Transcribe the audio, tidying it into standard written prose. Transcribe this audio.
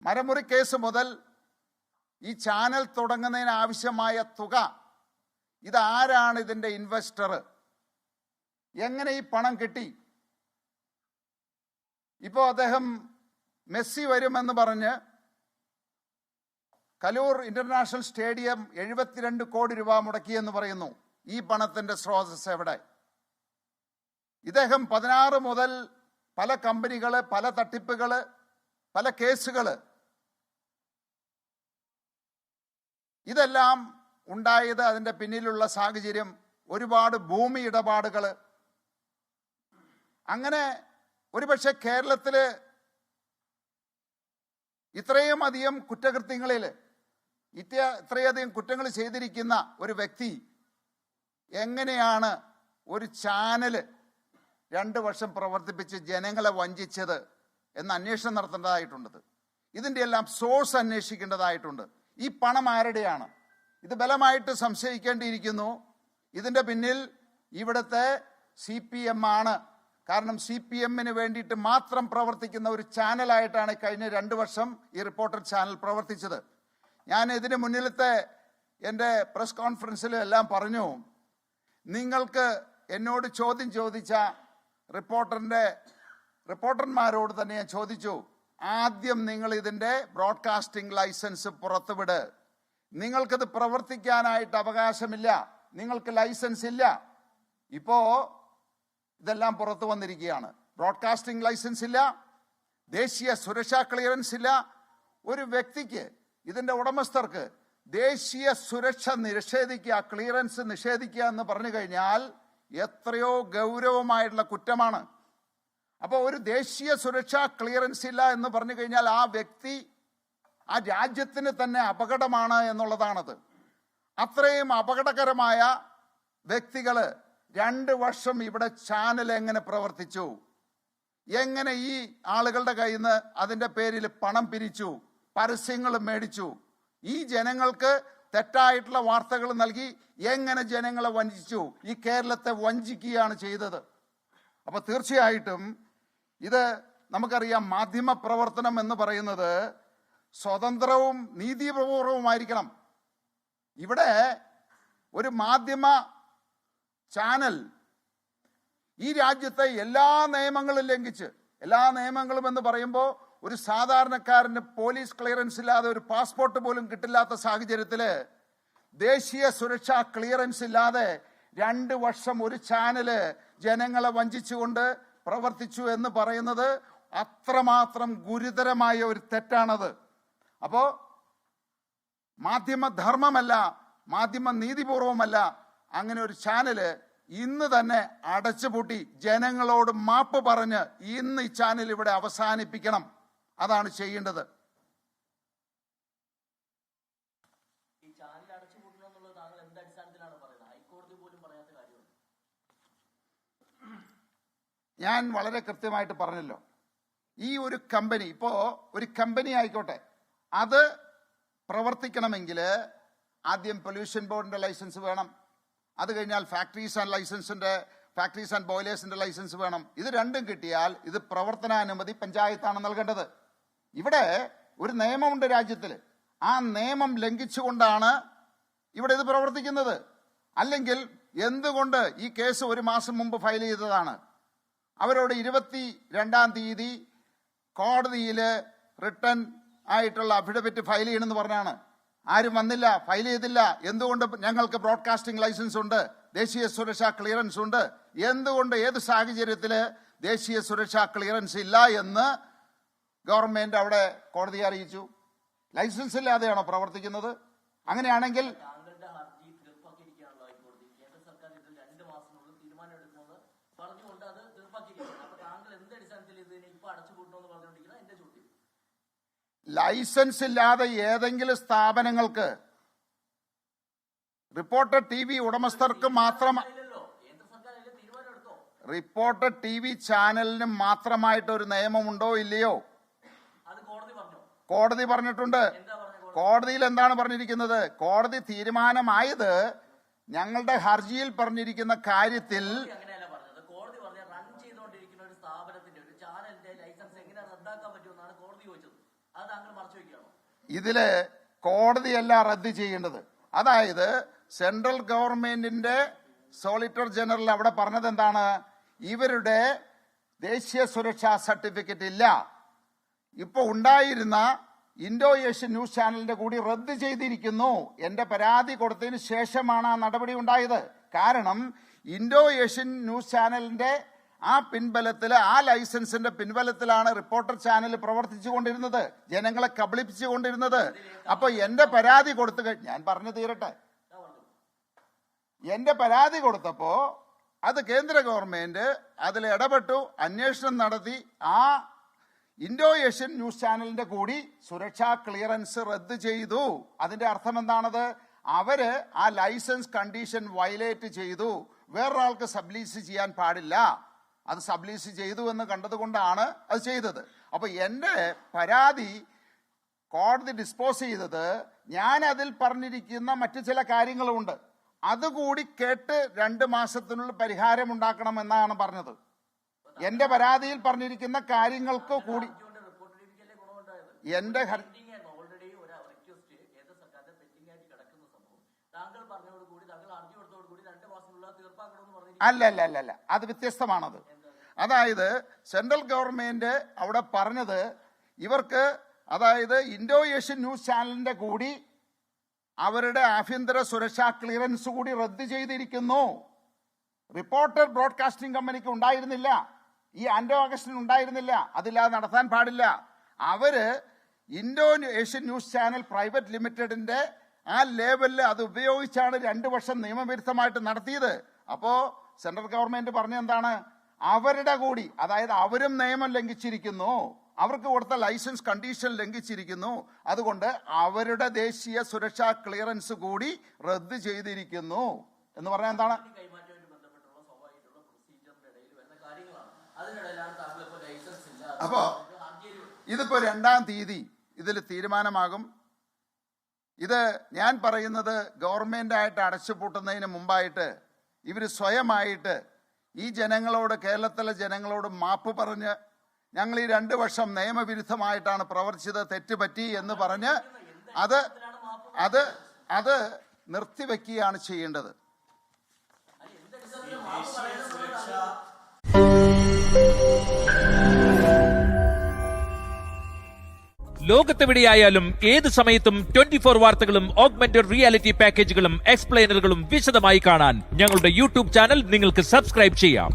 മരമുറി case മുതൽ ഈ channel തുടങ്ങുന്നതിന് ആവശ്യമായ തുക, ഇതാരാണ് ഇതിൻ്റെ ഇൻവെസ്റ്റർ, എങ്ങനെ ഈ പണം കിട്ടി? ഇപ്പോൾ അദ്ദേഹം മെസ്സി വരുമെന്ന് പറഞ്ഞ് കലൂർ ഇന്റർനാഷണൽ സ്റ്റേഡിയം 72 കോടി രൂപ മുടക്കിയെന്ന് പറയുന്നു. ഈ പണത്തിന്റെ സ്രോതസ് എവിടെ? ഇദ്ദേഹം 16 മുതൽ പല കമ്പനികള്, പല തട്ടിപ്പുകള്, പല കേസുകള്, ഇതെല്ലാം ഉണ്ടായത്, അതിൻ്റെ പിന്നിലുള്ള സാഹചര്യം, ഒരുപാട് ഭൂമി ഇടപാടുകള്. അങ്ങനെ ഒരുപക്ഷെ കേരളത്തില് ഇത്രയും അധികം കുറ്റകൃത്യങ്ങളിൽ, ഇത്രയധികം കുറ്റങ്ങൾ ചെയ്തിരിക്കുന്ന ഒരു വ്യക്തി എങ്ങനെയാണ് ഒരു ചാനല് 2 വർഷം പ്രവർത്തിപ്പിച്ച് ജനങ്ങളെ വഞ്ചിച്ചത് എന്ന് അന്വേഷണം നടത്തേണ്ടതായിട്ടുണ്ട്. ഇതിൻ്റെ എല്ലാം സോഴ്സ് അന്വേഷിക്കേണ്ടതായിട്ടുണ്ട്. ഈ പണം ആരുടെയാണ്? ഇത് ബലമായിട്ട് സംശയിക്കേണ്ടിയിരിക്കുന്നു. ഇതിൻ്റെ പിന്നിൽ ഇവിടുത്തെ CPM ആണ്. കാരണം CPMന് വേണ്ടിയിട്ട് മാത്രം പ്രവർത്തിക്കുന്ന ഒരു ചാനലായിട്ടാണ് കഴിഞ്ഞ 2 വർഷം ഈ റിപ്പോർട്ടർ ചാനൽ പ്രവർത്തിച്ചത്. ഞാൻ ഇതിന് മുന്നിലത്തെ എൻ്റെ പ്രസ് കോൺഫറൻസിലും എല്ലാം പറഞ്ഞു, നിങ്ങൾക്ക് എന്നോട് ചോദ്യം ചോദിച്ച റിപ്പോർട്ടർമാരോട് തന്നെ ഞാൻ ചോദിച്ചു, ആദ്യം നിങ്ങൾ ഇതിൻ്റെ ബ്രോഡ്കാസ്റ്റിംഗ് ലൈസൻസ് പുറത്തുവിട്. നിങ്ങൾക്കത് പ്രവർത്തിക്കാനായിട്ട് അവകാശമില്ല, നിങ്ങൾക്ക് ലൈസൻസ് ഇല്ല. ഇപ്പോൾ ഇതെല്ലാം പുറത്തു വന്നിരിക്കുകയാണ്. ബ്രോഡ്കാസ്റ്റിംഗ് ലൈസൻസ് ഇല്ല, ദേശീയ സുരക്ഷാ ക്ലിയറൻസ് ഇല്ല. ഒരു വ്യക്തിക്ക്, ഇതിൻ്റെ ഉടമസ്ഥർക്ക് ദേശീയ സുരക്ഷ നിഷേധിക്കുക, ക്ലിയറൻസ് നിഷേധിക്കുക എന്ന് പറഞ്ഞു കഴിഞ്ഞാൽ എത്രയോ ഗൗരവമായിട്ടുള്ള കുറ്റമാണ്. അപ്പോൾ ഒരു ദേശീയ സുരക്ഷാ ക്ലിയറൻസ് ഇല്ല എന്ന് പറഞ്ഞു കഴിഞ്ഞാൽ ആ വ്യക്തി, ആ രാജ്യത്തിന് തന്നെ അപകടമാണ് എന്നുള്ളതാണത്. അത്രയും അപകടകരമായ വ്യക്തികൾ 2 വർഷം ഇവിടെ ചാനൽ എങ്ങനെ പ്രവർത്തിച്ചു, എങ്ങനെ ഈ ആളുകളുടെ കയ്യിൽ നിന്ന് അതിൻ്റെ പേരിൽ പണം പിരിച്ചു, പരസ്യങ്ങൾ മേടിച്ചു, ഈ ജനങ്ങൾക്ക് തെറ്റായിട്ടുള്ള വാർത്തകൾ നൽകി എങ്ങനെ ജനങ്ങളെ വഞ്ചിച്ചു, ഈ കേരളത്തെ വഞ്ചിക്കുകയാണ് ചെയ്തത്. അപ്പോൾ തീർച്ചയായിട്ടും ഇത് നമുക്കറിയാം, മാധ്യമ പ്രവർത്തനം എന്ന് പറയുന്നത് സ്വതന്ത്രവും നീതിപൂർവവുമായിരിക്കണം. ഇവിടെ ഒരു മാധ്യമ ചാനൽ ഈ രാജ്യത്തെ എല്ലാ നിയമങ്ങളും ലംഘിച്ച്, എല്ലാ നിയമങ്ങളും എന്ന് പറയുമ്പോൾ ഒരു സാധാരണക്കാരന് പോലീസ് ക്ലിയറൻസ് ഇല്ലാതെ ഒരു പാസ്പോർട്ട് പോലും കിട്ടില്ലാത്ത സാഹചര്യത്തിൽ ദേശീയ സുരക്ഷാ ക്ലിയറൻസ് ഇല്ലാതെ 2 വർഷം ഒരു ചാനല് ജനങ്ങളെ വഞ്ചിച്ചുകൊണ്ട് പ്രവർത്തിച്ചു എന്ന് പറയുന്നത് അത്രമാത്രം ഗുരുതരമായ ഒരു തെറ്റാണത്. അപ്പോൾ മാധ്യമധർമ്മമല്ല, മാധ്യമ നീതിപൂർവമല്ല, അങ്ങനെ ഒരു ചാനല് ഇന്ന് തന്നെ അടച്ചുപൂട്ടി ജനങ്ങളോട് മാപ്പ് പറഞ്ഞ് ഇന്ന് ഈ ചാനൽ ഇവിടെ അവസാനിപ്പിക്കണം. അതാണ് ചെയ്യേണ്ടത്. ഞാൻ വളരെ കൃത്യമായിട്ട് പറഞ്ഞല്ലോ, ഈ ഒരു കമ്പനി, ഇപ്പോൾ ഒരു കമ്പനി ആയിക്കോട്ടെ, അത് പ്രവർത്തിക്കണമെങ്കിൽ ആദ്യം പൊല്യൂഷൻ ബോർഡിന്റെ ലൈസൻസ് വേണം. അത് കഴിഞ്ഞാൽ ഫാക്ടറീസ് ആൻഡ് ബോയിലേഴ്സിന്റെ ലൈസൻസ് വേണം. ഇത് രണ്ടും കിട്ടിയാൽ ഇത് പ്രവർത്തനാനുമതി പഞ്ചായത്താണ് നൽകേണ്ടത്. ഇവിടെ ഒരു നിയമമുണ്ട് രാജ്യത്തിൽ, ആ നിയമം ലംഘിച്ചുകൊണ്ടാണ് ഇവിടെ ഇത് പ്രവർത്തിക്കുന്നത്. അല്ലെങ്കിൽ എന്തുകൊണ്ട് ഈ കേസ് 1 മാസം മുമ്പ് ഫയൽ ചെയ്തതാണ്, അവരോട് 22-ാം തീയതി കോടതിയിൽ റിട്ടേൺ ആയിട്ടുള്ള അഫിഡവിറ്റ് ഫയൽ ചെയ്യണമെന്ന് പറഞ്ഞാണ്. ആരും വന്നില്ല, ഫയൽ ചെയ്തില്ല. എന്തുകൊണ്ട്? ഞങ്ങൾക്ക് ബ്രോഡ്കാസ്റ്റിംഗ് ലൈസൻസ് ഉണ്ട്, ദേശീയ സുരക്ഷാ ക്ലിയറൻസ് ഉണ്ട്. എന്തുകൊണ്ട്, ഏത് സാഹചര്യത്തിൽ ദേശീയ സുരക്ഷാ ക്ലിയറൻസ് ഇല്ല എന്ന് ഗവൺമെന്റ് അവിടെ കോടതിയെ അറിയിച്ചു? ലൈസൻസ് ഇല്ലാതെയാണോ പ്രവർത്തിക്കുന്നത്? അങ്ങനെയാണെങ്കിൽ ലൈസൻസ് ഇല്ലാതെ ഏതെങ്കിലും സ്ഥാപനങ്ങൾക്ക്, റിപ്പോർട്ടർ TV ഉടമസ്ഥർക്ക് മാത്രം, റിപ്പോർട്ടർ TV ചാനലിന് മാത്രമായിട്ട് ഒരു നിയമമുണ്ടോ ഇല്ലയോ? കോടതി പറഞ്ഞിട്ടുണ്ട്. കോടതിയിൽ എന്താണ് പറഞ്ഞിരിക്കുന്നത്? കോടതി തീരുമാനമായത് ഞങ്ങളുടെ ഹർജിയിൽ പറഞ്ഞിരിക്കുന്ന കാര്യത്തിൽ ഇതില് കോടതിയല്ല റദ്ദ് ചെയ്യേണ്ടത്. അതായത് സെൻട്രൽ ഗവൺമെന്റിന്റെ സോളിറ്റർ ജനറൽ അവിടെ പറഞ്ഞത് എന്താണ്? ഇവരുടെ ദേശീയ സുരക്ഷാ സർട്ടിഫിക്കറ്റ് ഇല്ല. ഇപ്പൊ ഉണ്ടായിരുന്ന ഇൻഡോ ഏഷ്യൻ ന്യൂസ് ചാനലിന്റെ കൂടി റദ്ദ് ചെയ്തിരിക്കുന്നു. എന്റെ പരാതി കൊടുത്തതിന് ശേഷമാണ് ആ നടപടി ഉണ്ടായത്. കാരണം ഇൻഡോ ഏഷ്യൻ ന്യൂസ് ചാനലിന്റെ ആ പിൻബലത്തിൽ, ആ ലൈസൻസിന്റെ പിൻബലത്തിലാണ് റിപ്പോർട്ടർ ചാനൽ പ്രവർത്തിച്ചുകൊണ്ടിരുന്നത്, ജനങ്ങളെ കബളിപ്പിച്ചുകൊണ്ടിരുന്നത്. അപ്പൊ എന്റെ പരാതി കൊടുത്തു, ഞാൻ പറഞ്ഞു തീരട്ടെ, എന്റെ പരാതി കൊടുത്തപ്പോ അത് കേന്ദ്ര ഗവൺമെന്റ് അതിൽ ഇടപെട്ടു, അന്വേഷണം നടത്തി ആ ഇൻഡോ ഏഷ്യൻ ന്യൂസ് ചാനലിന്റെ കൂടി സുരക്ഷാ ക്ലിയറൻസ് റദ്ദ് ചെയ്തു. അതിന്റെ അർത്ഥം എന്താണത്? അവര് ആ ലൈസൻസ് കണ്ടീഷൻ വയലേറ്റ് ചെയ്തു. വേറൊരാൾക്ക് സബ്ലീസ് ചെയ്യാൻ പാടില്ല, അത് സബ്ലീസ് ചെയ്തു എന്ന് കണ്ടതുകൊണ്ടാണ് അത് ചെയ്തത്. അപ്പൊ എന്റെ പരാതി കോടതി ഡിസ്പോസ് ചെയ്തത്, ഞാൻ അതിൽ പറഞ്ഞിരിക്കുന്ന മറ്റു ചില കാര്യങ്ങളുമുണ്ട്, അതുകൂടി കേട്ട് 2 മാസത്തിനുള്ളിൽ പരിഹാരം ഉണ്ടാക്കണമെന്നാണ് പറഞ്ഞത്. എന്റെ പരാതിയിൽ പറഞ്ഞിരിക്കുന്ന കാര്യങ്ങൾക്ക് കൂടി എന്റെ അല്ല, അത് വ്യത്യസ്തമാണത്. അതായത് സെൻട്രൽ ഗവൺമെന്റ് അവിടെ പറഞ്ഞത് ഇവർക്ക്, അതായത് ഇൻഡോ ഏഷ്യൻ ന്യൂസ് ചാനലിന്റെ കൂടി അവരുടെ ആഭ്യന്തര സുരക്ഷാ ക്ലിയറൻസ് കൂടി റദ്ദ് ചെയ്തിരിക്കുന്നു. റിപ്പോർട്ടർ ബ്രോഡ്കാസ്റ്റിംഗ് കമ്പനിക്ക് ഉണ്ടായിരുന്നില്ല, ഈ ആൻഡോ അഗസ്റ്റിന് ഉണ്ടായിരുന്നില്ല, അതില്ലാതെ നടത്താൻ പാടില്ല. അവര് Indo Asian news channel private ലിമിറ്റഡിന്റെ ആ ലേബലിൽ അത് ഉപയോഗിച്ചാണ് 2 വർഷം നിയമവിരുദ്ധമായിട്ട് നടത്തിയത്. അപ്പോ സെൻട്രൽ ഗവൺമെന്റ് പറഞ്ഞ എന്താണ്? അവരുടെ കൂടി, അതായത് അവരും നിയമം ലംഘിച്ചിരിക്കുന്നു, അവർക്ക് കൊടുത്ത ലൈസൻസ് കണ്ടീഷൻ ലംഘിച്ചിരിക്കുന്നു, അതുകൊണ്ട് അവരുടെ ദേശീയ സുരക്ഷാ ക്ലിയറൻസ് കൂടി റദ്ദ് ചെയ്തിരിക്കുന്നു എന്ന് പറഞ്ഞാൽ എന്താണ്? അപ്പോ ഇതിപ്പോ 2-ാം തീയതി ഇതിൽ തീരുമാനമാകും. ഇത് ഞാൻ പറയുന്നത് ഗവൺമെന്റായിട്ട് അടച്ചുപൂട്ടുന്നതിന് മുമ്പായിട്ട് ഇവർ സ്വയമായിട്ട് ഈ ജനങ്ങളോട്, കേരളത്തിലെ ജനങ്ങളോട് മാപ്പ് പറഞ്ഞ്, ഞങ്ങൾ ഈ 2 വർഷം നിയമവിരുദ്ധമായിട്ടാണ് പ്രവർത്തിച്ചത്, തെറ്റുപറ്റി എന്ന് പറഞ്ഞ് അത് നിർത്തിവെക്കുകയാണ് ചെയ്യേണ്ടത്. ലോകത്തെവിടെയായാലും ഏത് സമയത്തും 24 വാർത്തകളും ഓഗ്മെന്റഡ് റിയാലിറ്റി പാക്കേജുകളും എക്സ്പ്ലെയിനറുകളും വിശദമായി കാണാൻ ഞങ്ങളുടെ യൂട്യൂബ് ചാനൽ നിങ്ങൾക്ക് സബ്സ്ക്രൈബ് ചെയ്യാം.